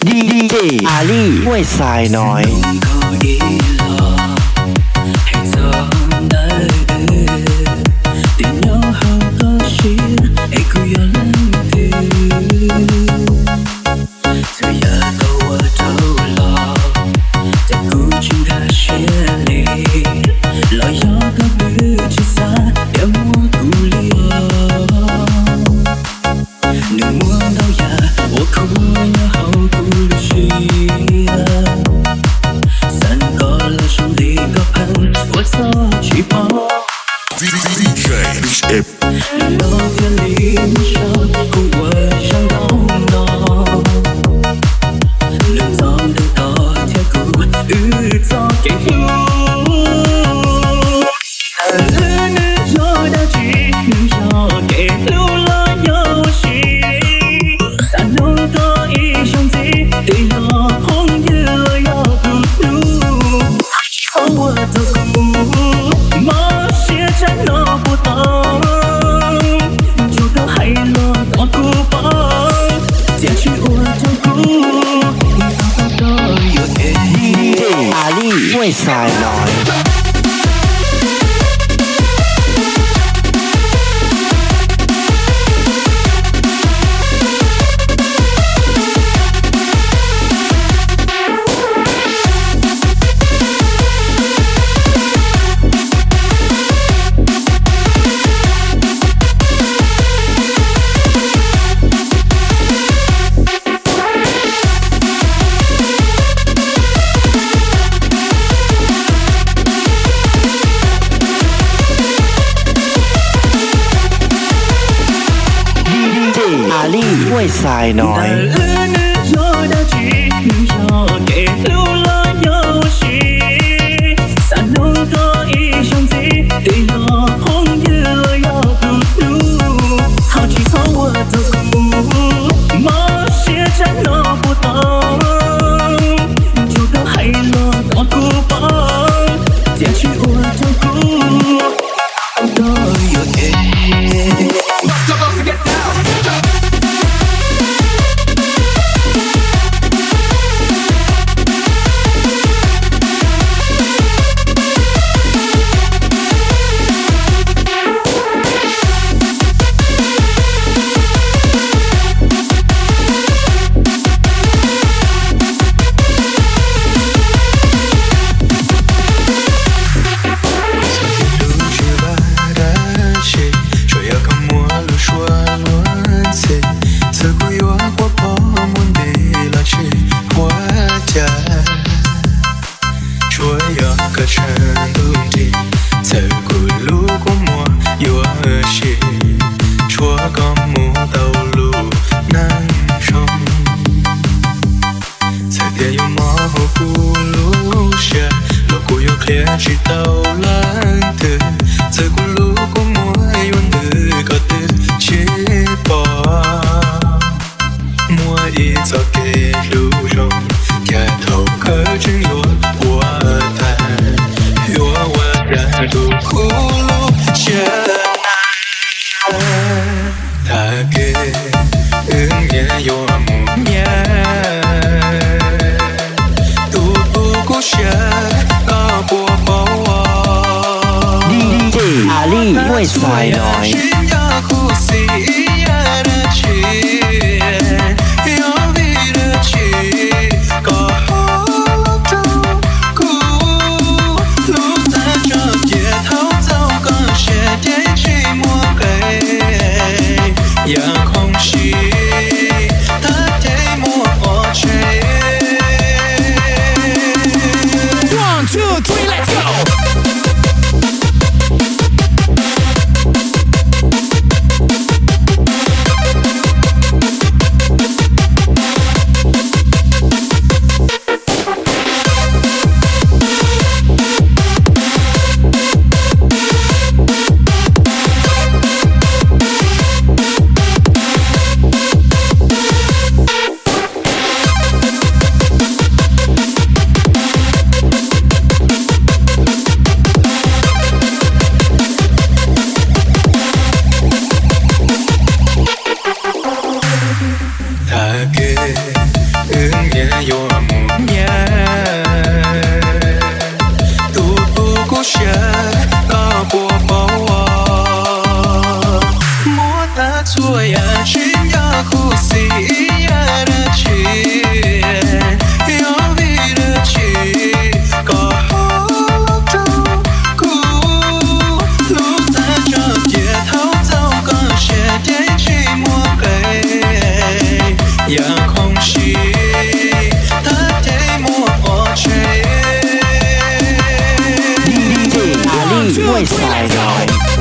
DJ อาลี่ห้วยทรายน้อย ห้วยทรายน้อยอาลี่ห้วยทรายน้อย DJ อาลี่ห้วยทรายน้อย chim ya khusi ya ra chi yo vi ra chi có hốt trong cu lúc ta cho chia thấu trong con sẽ thấy chi mua cây ya không chi ta thấy mua ở chơi DJ 阿力为晒咯。